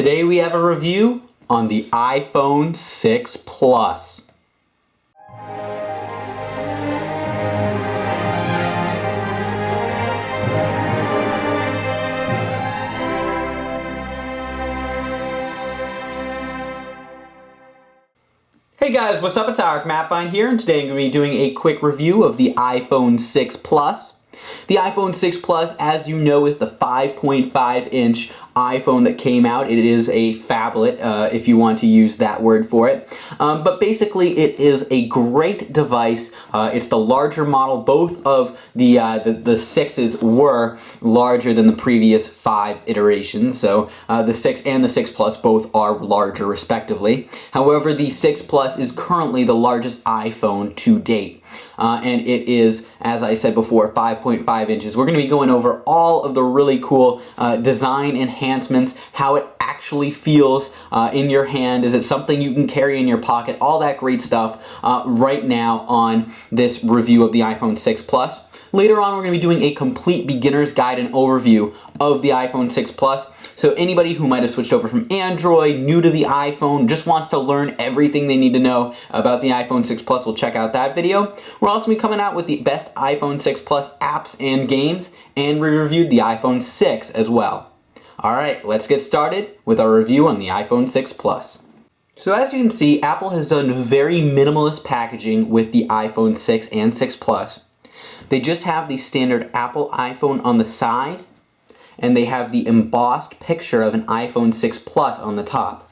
Today we have a review on the iPhone 6 Plus. Hey guys, what's up? It's Eric from AppFind here, and today I'm going to be doing a quick review of the iPhone 6 Plus. The iPhone 6 Plus, as you know, is the 5.5-inch iPhone that came out. It is a phablet, if you want to use that word for it. But basically, it is a great device. It's the larger model. Both of the 6s were larger than the previous 5 iterations. So the 6 and the 6 Plus both are larger, respectively. However, the 6 Plus is currently the largest iPhone to date. And it is, as I said before, 5.5 inches. We're going to be going over all of the really cool design enhancements, how it actually feels in your hand. Is it something you can carry in your pocket? All that great stuff right now on this review of the iPhone 6 Plus. Later on, we're going to be doing a complete beginner's guide and overview of the iPhone 6 Plus. So anybody who might have switched over from Android, new to the iPhone, just wants to learn everything they need to know about the iPhone 6 Plus will check out that video. We're also going to be coming out with the best iPhone 6 Plus apps and games, and we reviewed the iPhone 6 as well. Alright, let's get started with our review on the iPhone 6 Plus. So as you can see, Apple has done very minimalist packaging with the iPhone 6 and 6 Plus. They just have the standard Apple iPhone on the side, and they have the embossed picture of an iPhone 6 Plus on the top.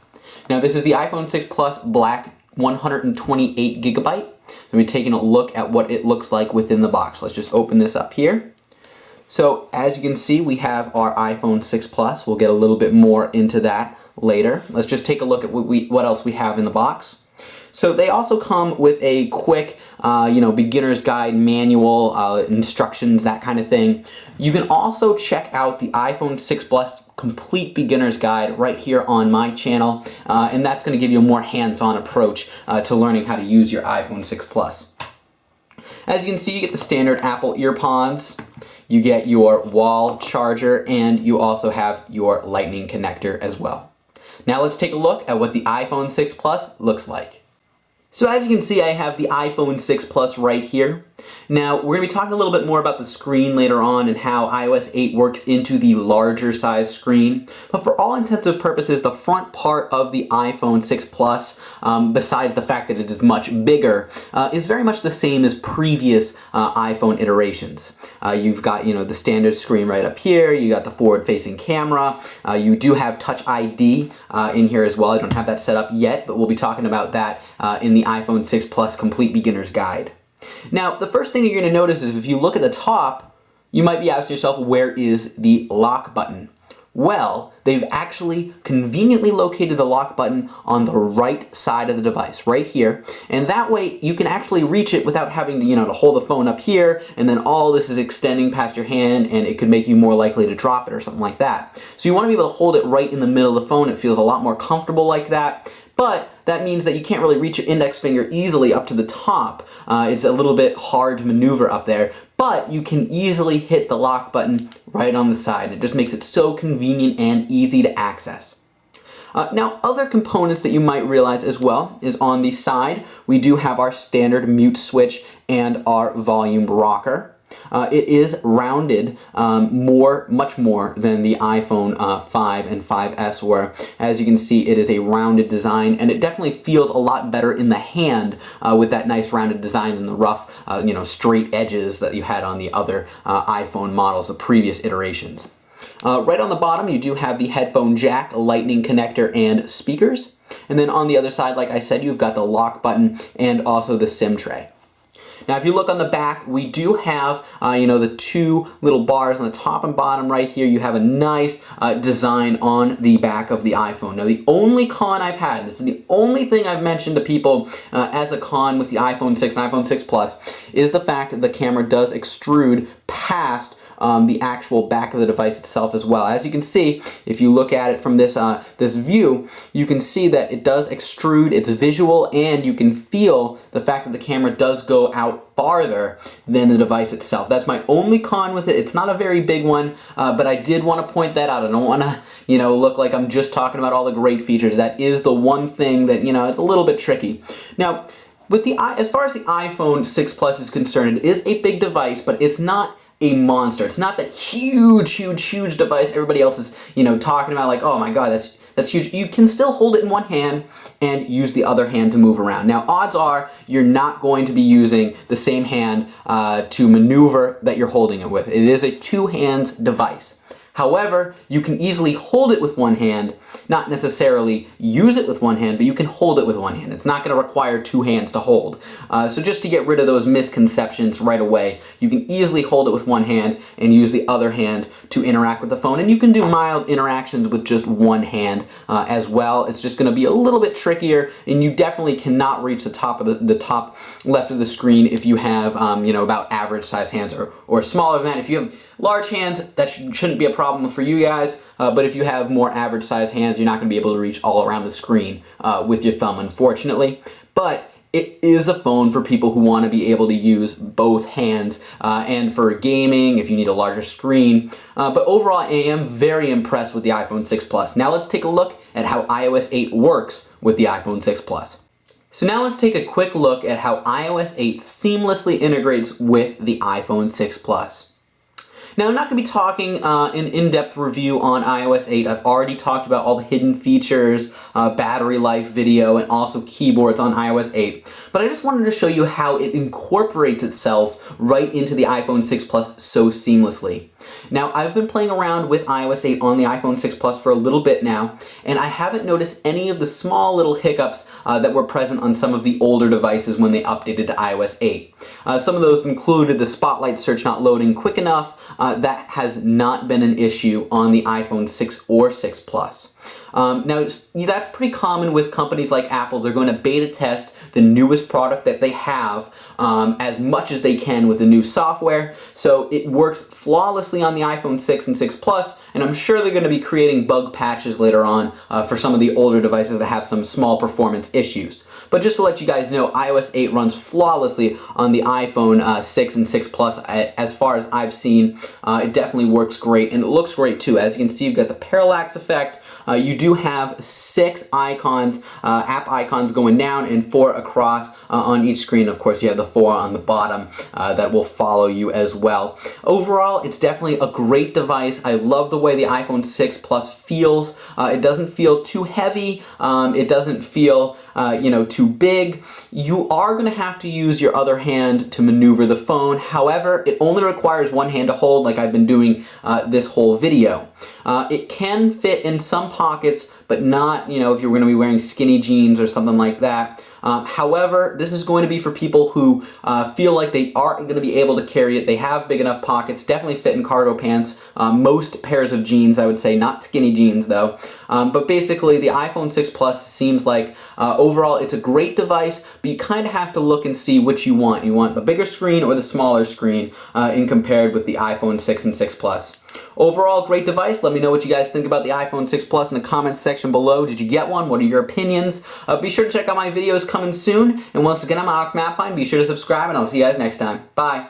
Now this is the iPhone 6 Plus Black 128 gigabyte. So we're taking a look at what it looks like within the box. Let's just open this up here. So as you can see, we have our iPhone 6 Plus. We'll get a little bit more into that later. Let's just take a look at what else we have in the box. So they also come with a quick, beginner's guide manual, instructions, that kind of thing. You can also check out the iPhone 6 Plus complete beginner's guide right here on my channel, and that's going to give you a more hands-on approach to learning how to use your iPhone 6 Plus. As you can see, you get the standard Apple earpods, you get your wall charger, and you also have your lightning connector as well. Now let's take a look at what the iPhone 6 Plus looks like. So as you can see, I have the iPhone 6 Plus right here. Now, we're going to be talking a little bit more about the screen later on and how iOS 8 works into the larger size screen. But for all intents and purposes, the front part of the iPhone 6 Plus, besides the fact that it is much bigger, is very much the same as previous iPhone iterations. You've got, the standard screen right up here. You got the forward-facing camera. You do have Touch ID in here as well. I don't have that set up yet, but we'll be talking about that in the iPhone 6 Plus Complete Beginner's Guide. Now, the first thing you're going to notice is if you look at the top, you might be asking yourself, where is the lock button? Well, they've actually conveniently located the lock button on the right side of the device, right here. And that way, you can actually reach it without having to, to hold the phone up here, and then all this is extending past your hand, and it could make you more likely to drop it or something like that. So you want to be able to hold it right in the middle of the phone. It feels a lot more comfortable like that. But that means that you can't really reach your index finger easily up to the top. It's a little bit hard to maneuver up there, but you can easily hit the lock button right on the side. It just makes it so convenient and easy to access. Now, other components that you might realize as well is on the side, we do have our standard mute switch and our volume rocker. It is rounded much more than the iPhone 5 and 5S were. As you can see, it is a rounded design, and it definitely feels a lot better in the hand with that nice rounded design than the rough, straight edges that you had on the other iPhone models, the previous iterations. Right on the bottom, you do have the headphone jack, lightning connector, and speakers. And then on the other side, like I said, you've got the lock button and also the SIM tray. Now, if you look on the back, we do have, the two little bars on the top and bottom right here. You have a nice design on the back of the iPhone. Now, the only con I've had, this is the only thing I've mentioned to people as a con with the iPhone 6 and iPhone 6 Plus, is the fact that the camera does extrude past the actual back of the device itself as well. As you can see, if you look at it from this this view, you can see that it does extrude, it's visual, and you can feel the fact that the camera does go out farther than the device itself. That's my only con with it. It's not a very big one, but I did want to point that out. I don't want to, look like I'm just talking about all the great features. That is the one thing that, it's a little bit tricky. Now, with as far as the iPhone 6 Plus is concerned, it is a big device, but it's not a monster. It's not that huge device everybody else is, talking about, like, oh my god, that's huge. You can still hold it in one hand and use the other hand to move around. Now, odds are you're not going to be using the same hand to maneuver that you're holding it with. It is a two-hands device. However, you can easily hold it with one hand, not necessarily use it with one hand, but you can hold it with one hand. It's not going to require two hands to hold. So just to get rid of those misconceptions right away, you can easily hold it with one hand and use the other hand to interact with the phone. And you can do mild interactions with just one hand as well. It's just going to be a little bit trickier, and you definitely cannot reach the top of the top left of the screen if you have about average size hands or smaller than that. If you have large hands, that shouldn't be a problem for you guys, but if you have more average size hands, you're not going to be able to reach all around the screen with your thumb, unfortunately. But it is a phone for people who want to be able to use both hands, and for gaming, if you need a larger screen. But overall, I am very impressed with the iPhone 6 Plus. Now let's take a look at how iOS 8 works with the iPhone 6 Plus. So now let's take a quick look at how iOS 8 seamlessly integrates with the iPhone 6 Plus. Now, I'm not going to be talking an in-depth review on iOS 8. I've already talked about all the hidden features, battery life video, and also keyboards on iOS 8. But I just wanted to show you how it incorporates itself right into the iPhone 6 Plus so seamlessly. Now, I've been playing around with iOS 8 on the iPhone 6 Plus for a little bit now, and I haven't noticed any of the small little hiccups that were present on some of the older devices when they updated to iOS 8. Some of those included the Spotlight search not loading quick enough. That has not been an issue on the iPhone 6 or 6 Plus. Now, that's pretty common with companies like Apple. They're going to beta test the newest product that they have as much as they can with the new software. So it works flawlessly on the iPhone 6 and 6 Plus, and I'm sure they're going to be creating bug patches later on for some of the older devices that have some small performance issues. But just to let you guys know, iOS 8 runs flawlessly on the iPhone 6 and 6 Plus. As far as I've seen, it definitely works great, and it looks great too. As you can see, you've got the parallax effect. You do have 6 icons, app icons going down and 4 across on each screen. Of course, you have the 4 on the bottom that will follow you as well. Overall, it's definitely a great device. I love the way the iPhone 6 Plus feels. It doesn't feel too heavy. It doesn't feel too big. You are going to have to use your other hand to maneuver the phone. However, it only requires one hand to hold, like I've been doing this whole video. It can fit in some pockets, but not, if you're going to be wearing skinny jeans or something like that. However, this is going to be for people who feel like they aren't going to be able to carry it. They have big enough pockets, definitely fit in cargo pants, most pairs of jeans, I would say, not skinny jeans though. But basically, the iPhone 6 Plus seems like overall it's a great device, but you kind of have to look and see which you want. You want the bigger screen or the smaller screen in compared with the iPhone 6 and 6 Plus. Overall, great device. Let me know what you guys think about the iPhone 6 Plus in the comments section below. Did you get one? What are your opinions? Be sure to check out my videos coming soon. And once again, I'm Alex from AppFind. Be sure to subscribe, and I'll see you guys next time. Bye.